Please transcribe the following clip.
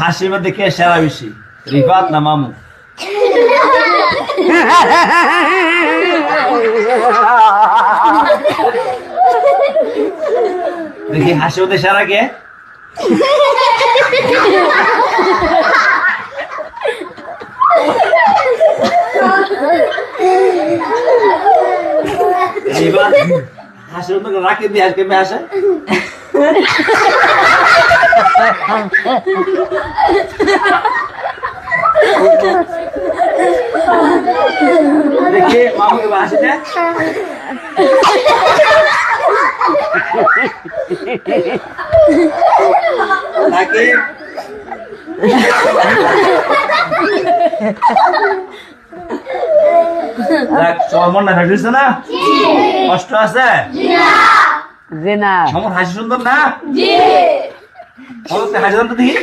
হাসির মধ্যে কে সেরা বেশি, রিফাত না মামু? দেখি হাসির মধ্যে সেরা কে? হাসির মধ্যে রাখি দিয়ে আজকে হাসে। দেখি মামুকে হাসি দে। নাকি মন না থাকছে না, কষ্ট আছে জি না, আমার হাসি সুন্দর না? হাসি দেখি